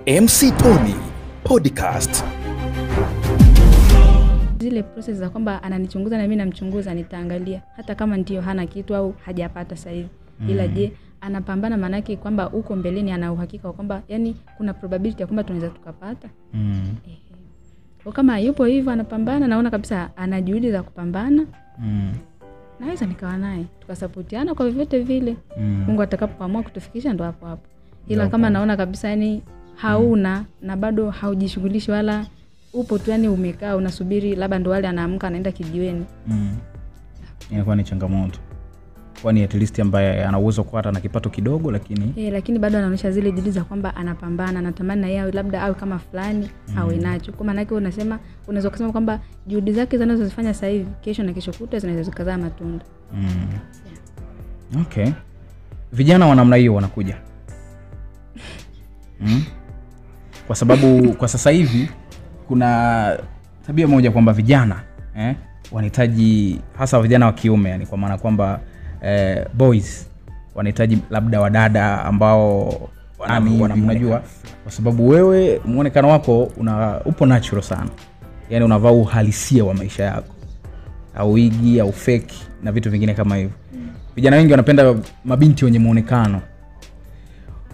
MC Tony Podcast. Zile process za kwamba ananichunguza na mimi namchunguza, nitaangalia hata kama ndio hana kitu au hajapata sasa hivi. Ila je, anapambana maana yake kwamba uko mbeleni ana uhakika kwamba yani kuna probability ya kwamba tunaweza tukapata. Kwa kama yupo hivyo anapambana, naona kabisa ana juhudi za kupambana. Naweza nikawa naye tukasupportiana kwa vyovyote vile. Mungu atakapoamua kutufikisha ndo hapo hapo. Ila kama naona kabisa yani hauna na bado haujishughulishi wala upo tu yani umekaa unasubiri labda ndo wale anaamka anaenda kijiweni. Inakuwa ni changamoto. Kwani at least ambaye ana uwezo kupata na kipato kidogo lakini bado anaonyesha zile juhudi za kwamba anapambana, anatamani na yeye labda au kama fulani awe nacho. Kwa maana yake unasema unaweza kusema kwamba juhudi zake zinazozifanya sasa hivi kesho na kesho kutwa zinaweza kuzaa matunda. Okay. Vijana wa namna hiyo wanakuja. Kwa sababu kwa sasa hivi kuna tabia moja kwamba vijana wanahitaji, hasa vijana wa kiume, yani kwa maana kwamba boys wanahitaji labda wadada ambao wanamjua, kwa sababu wewe muonekano wako upo natural sana. Yani unavaa uhalisia wa maisha yako, au igi au fake na vitu vingine kama hivyo. Vijana wengi wanapenda mabinti wenye muonekano.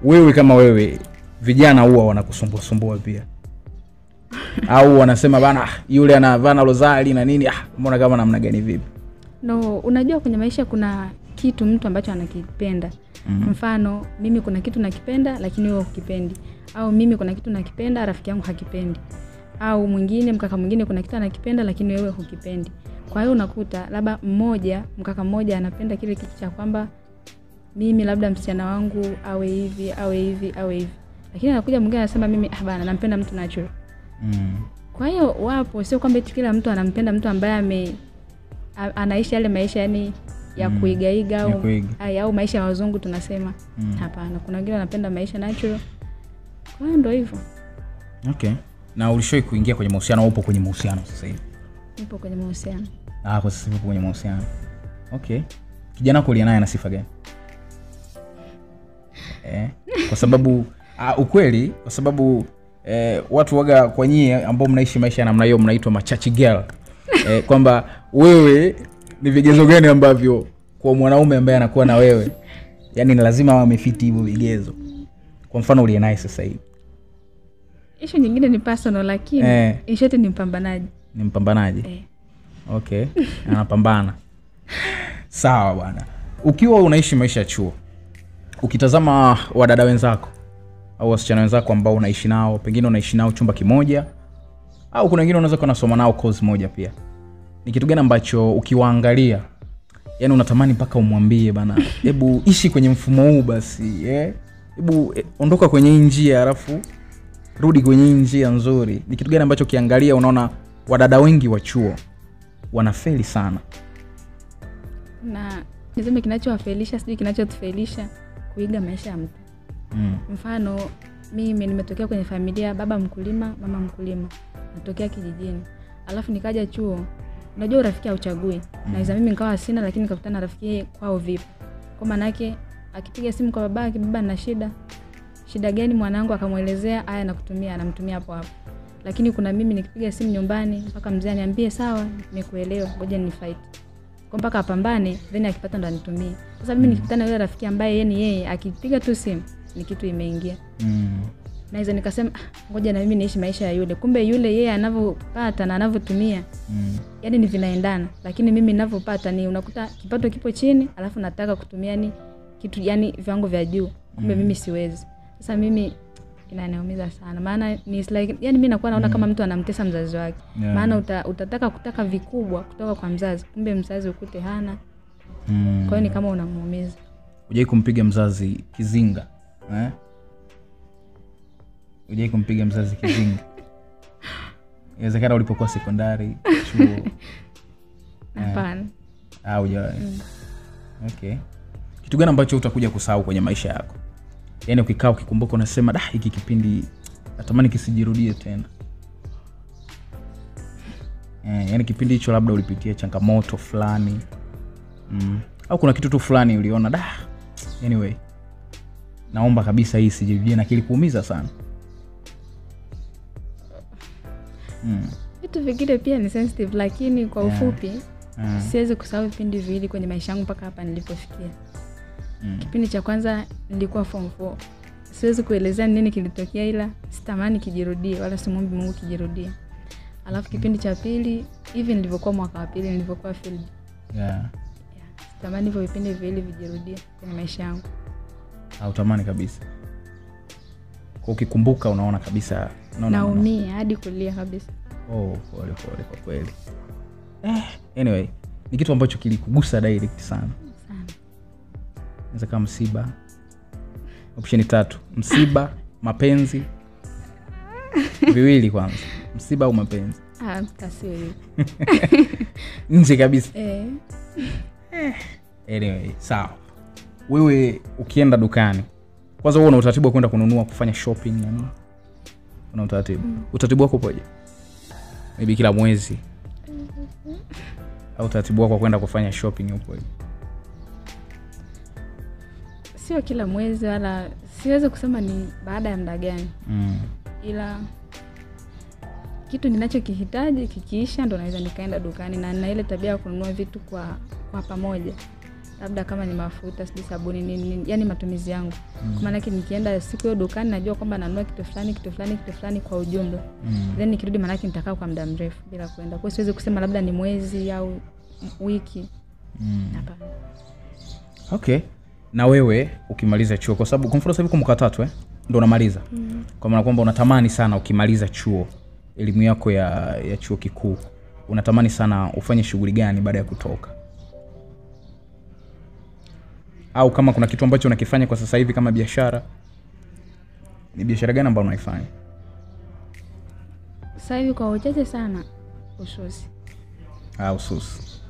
Wewe kama wewe, vijana huwa wanakusumbua pia? Au wanasema bana yule anavaa na rozali na nini, mbona kama namna gani vipi? No, unajua kwenye maisha kuna kitu mtu ambacho anakipenda. Mfano, mimi kuna kitu nakipenda lakini wewe hukipendi. Au mimi kuna kitu nakipenda rafiki yangu hakipendi. Au mwingine mkaka mwingine kuna kitu anakipenda lakini wewe hukipendi. Kwa hiyo unakuta labda mkaka mmoja anapenda kile kitu cha kwamba mimi labda msichana wangu awe hivi. Lakini anakuja mwingine anasema mimi bana nampenda mtu natural. Kwa hiyo wapo, sio kwamba kila mtu anampenda mtu ambaye anaishi yale maisha yani ya kuigaiga au maisha ya wazungu tunasema. Hapana, kuna wengine wanapenda maisha natural. Kwa hiyo ndio hivyo. Okay. Na ulishowahi kuingia kwenye mahusiano au upo kwenye mahusiano sasa hivi? Nipo kwenye mahusiano. Kwa sasa hivi kwenye mahusiano. Okay. Kijana wako naye ana sifa gani? Kwa sababu ukweli, kwa sababu watu waga kwa nyie ambao mnaishi maisha namna hiyo mnaitwa machachi girl. Kwamba wewe ni vigezo gani ambavyo kwa mwanaume ambaye anakuwa na wewe yani ni lazima awe amefiti hivyo vigezo? Kwa mfano uliye naye sasa hivi. Issue nyingine ni personal lakini issue ni mpambanaji. Ni mpambanaji? Okay. Anapambana. Sawa bwana. Ukiwa unaishi maisha ya chuo, ukitazama wadada wenzako au wasichana wenzako ambao unaishi nao, pengine unaishi nao chumba kimoja au kuna wengine unaweza kuwa unasoma nao course moja pia, ni kitu gani ambacho ukiwaangalia yani unatamani mpaka umwambie bana hebu ishi kwenye mfumo huu basi, hebu ondoka kwenye njia alafu rudi kwenye njia nzuri? Ni kitu gani ambacho ukiangalia unaona wadada wengi wa chuo wanafeli sana? Na niseme kinachowafelisha sijui kinachotufelisha kuiga maisha ya mtu. Mfano mimi nimetokea kwenye familia baba mkulima, mama mkulima. Natokea kijijini. Alafu nikaja chuo. Unajua rafiki hauchagui. Naweza mimi nikawa sina lakini nikakutana na rafiki kwao vipi. Kwa maana yake akipiga simu kwa babake, baba na shida. Shida gani mwanangu, akamuelezea haya nakutumia, anamtumia hapo hapo. Lakini kuna mimi nikipiga simu nyumbani mpaka mzee aniambie sawa nimekuelewa ngoja ni fight. Kwa mpaka apambane then akipata ndo anitumie. Sasa mimi nikikutana na yule rafiki ambaye yeye akipiga tu simu ni kitu imeingia. Naweza nikasema ngoja na mimi niishi maisha ya yule. Kumbe yule yeye anavyopata na anavyotumia yani ni vinaendana, lakini mimi ninavyopata ni unakuta kipato kipo chini alafu nataka kutumia ni kitu yani viwango vya juu. Kumbe mimi siwezi. Sasa mimi inaniumiza sana. Maana ni like yani mimi nakuwa naona kama mtu anamtesa mzazi wake. Maana utataka kutaka vikubwa kutoka kwa mzazi, kumbe mzazi ukute hana. Kwa hiyo ni kama unamuumiza. Hujai kumpiga mzazi kizinga? Hujai kumpiga mzazi kizinga? Inawezekana ulipokuwa sekondari, chuo. Hapana. Hujai. Okay. Kitu gani ambacho utakuja kusahau kwenye maisha yako? Yani ukikaa ukikumbuka unasema hiki kipindi natamani kisijirudie tena. Yani kipindi hicho labda ulipitia changamoto fulani. Au kuna kitu tu fulani uliona anyway naomba kabisa hii sijirudie na kilikuumiza sana. Vitu vingine pia ni sensitive, lakini kwa ufupi siwezi kusahau vipindi viwili kwenye maisha yangu mpaka hapa nilipofikia. Kipindi cha kwanza nilikuwa form 4. Siwezi kuelezea nini kilitokea, ila sitamani kijirudie wala simuombi Mungu kijirudie. Alafu kipindi cha pili hivi nilivyokuwa mwaka wa pili nilivyokuwa field. Sitamani hivyo vipindi viwili vijirudie kwenye maisha yangu. Hautamani kabisa. Kwa ukikumbuka unaona kabisa naumia hadi kulia kabisa. Pole kwa kweli. Anyway, ni kitu ambacho kilikugusa direct sana. Inaweza kama msiba. Option 3, msiba, mapenzi. Viwili kwanza. Msiba au mapenzi? Sio hiyo. Nje kabisa. Anyway, sawa. Wewe ukienda dukani, kwanza wewe una utaratibu wa kwenda kununua, kufanya shopping na nini? Una utaratibu? Utaratibu wako upoje? Maybe kila mwezi. Au utaratibu wako kwenda kufanya shopping upoje? Sio kila mwezi wala siwezi kusema ni baada ya muda gani. Ila kitu ninachokihitaji kikiisha ndo naweza nikaenda dukani, na ile tabia ya kununua vitu kwa pamoja. Labda kama ni mafuta, sijui sabuni nini, yani matumizi yangu. Kwa maana yake nikienda siku hiyo dukani najua kwamba nanunua kitu fulani kwa ujumla. Then nikirudi maana yake nitakaa kwa muda mrefu bila kwenda. Kwa hiyo siwezi kusema labda ni mwezi au wiki. Hapana. Okay. Na wewe ukimaliza chuo, kwa sababu kwa mfano sasa hivi kwa mwaka 3 ndio unamaliza. Kwa maana kwamba unatamani sana ukimaliza chuo, elimu yako ya chuo kikuu, unatamani sana ufanye shughuli gani baada ya kutoka? Au kama kuna kitu ambacho unakifanya kwa sasa hivi kama biashara, ni biashara gani ambayo unaifanya? Sasa hivi kwa uchache sana ususi. Ususi.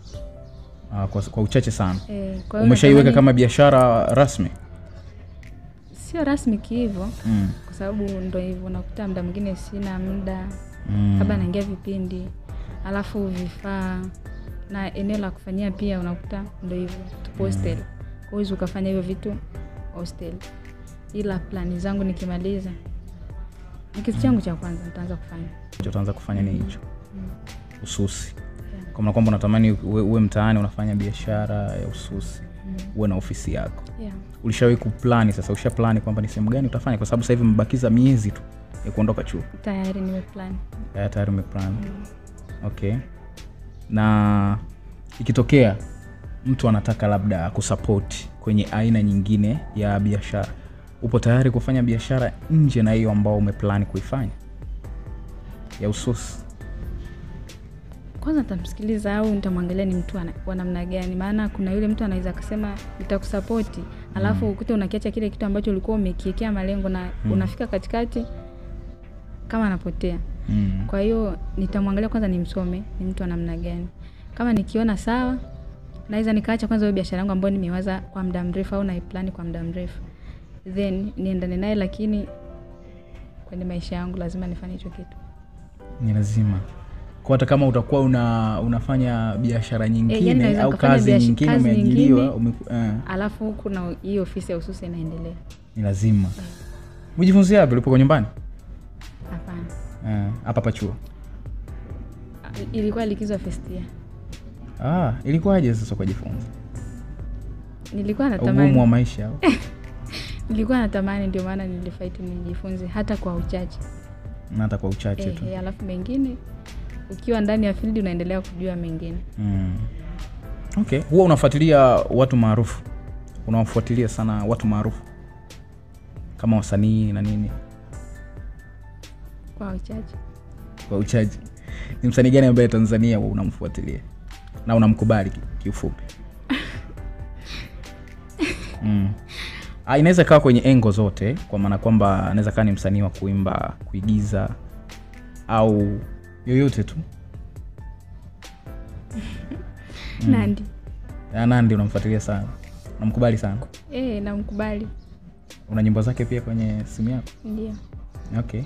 Kwa uchache sana. Kwa umeshaiweka kama biashara rasmi? Sio rasmi hivyo. Kwa sababu ndio hivyo unakuta muda mwingine sina muda. Labda naingia vipindi, alafu vifaa na eneo la kufanyia pia unakuta ndio hivyo tupo hostel. Kwa hiyo ukafanya hivyo vitu hostel. Ila plani zangu nikimaliza kitu changu cha kwanza nitaanza kufanya ni hicho. Ususi. Kwa maana kwamba unatamani uwe mtaani unafanya biashara ya ususi. Uwe na ofisi yako. Ulishawahi kuplani sasa, ushaplani kwamba ni sehemu gani utafanya, kwa sababu sasa hivi mbakiza miezi tu ya kuondoka chuo? Tayari nimeplan. Tayari umeplan. Okay. Na ikitokea mtu anataka labda kusupport kwenye aina nyingine ya biashara, upo tayari kufanya biashara nje na hiyo ambao umeplan kuifanya ya ususi? Kwanza nitamsikiliza au nitamwangalia ni mtu wa namna gani, maana kuna yule mtu anaweza kusema nitakusupport, alafu ukute unakiacha kile kitu ambacho ulikuwa umekiwekea malengo na unafika katikati kama anapotea. Kwa hiyo nitamwangalia kwanza, nimsome ni mtu wa namna gani. Kama nikiona sawa, naweza nikaacha kwanza hiyo biashara yangu ambayo nimewaza kwa muda mrefu au naiplan kwa muda mrefu, then niendane naye, lakini kwenye maisha yangu lazima nifanye hicho kitu. Ni lazima. Kwa hata kama utakuwa unafanya biashara nyingine au kazi nyingine umeajiriwa, alafu kuna hiyo ofisi ya ususi inaendelea, ni lazima. Umejifunzia wapi? Ulipo kwa nyumbani? Hapana. Hapa chuo? Ilikuwa likizo first year. Ilikuwaje sasa kujifunza? Nilikuwa natamani ugumu wa maisha au? Nilikuwa natamani, ndio maana nilifight nijifunze hata kwa uchache. Na hata kwa uchache tu. Alafu mengine ukiwa ndani ya field unaendelea kujua mengine. Okay. Huwa unafuatilia watu maarufu? Unawafuatilia sana watu maarufu kama wasanii na nini? Kwa uchache. Kwa uchache. Ni msanii gani ambaye Tanzania unamfuatilia na unamkubali kiufupi? Inaweza kaa kwenye engo zote, kwa maana kwamba anaweza kaa ni msanii wa kuimba, kuigiza au yoyote tu. Nandy. Nandy unamfuatilia sana? Unamkubali sana? Namkubali. Una nyimbo zake pia kwenye simu yako? Ndio. Okay.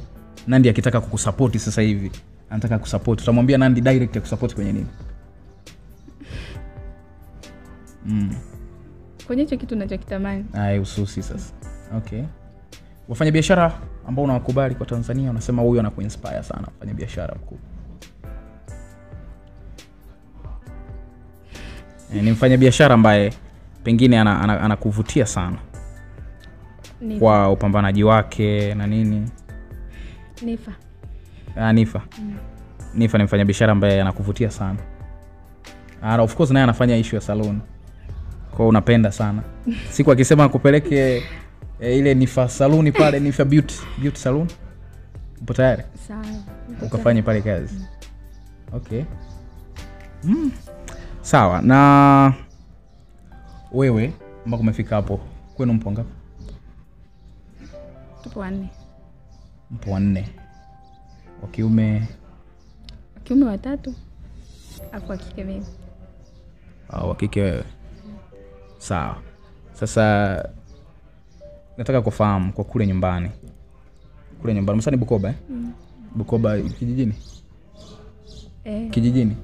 Nandy akitaka kukusupport sasa hivi, anataka kusupport, utamwambia Nandy direct ya kusupport kwenye nini? Kwenye hicho kitu ninachokitamani. Ususi sasa. Okay. Wafanya biashara ambao unawakubali kwa Tanzania unasema huyu anakuinspire sana kufanya biashara mkubwa? Ni mfanya biashara ambaye pengine anakuvutia sana kwa upambanaji wake na nini? Nifa. Nifa. Nifa ni mfanya biashara ambaye anakuvutia sana. Of course naye anafanya issue ya salon. Kwa unapenda sana. Siku akisema akupeleke ile Nifa saluni pale, Nifa beauty salon. Upo tayari? Sawa. Ukafanye pale kazi. Okay. Sawa. Na wewe mpaka umefika hapo, kwenu mpo ngapi? Tupo 4. Mpo 4. Wa kiume 3, afu wa kike mimi. Wa kike wewe. Sawa. Sasa nataka kufahamu kwa kule nyumbani. Kule nyumbani msani Bukoba Bukoba kijijini? Kijijini?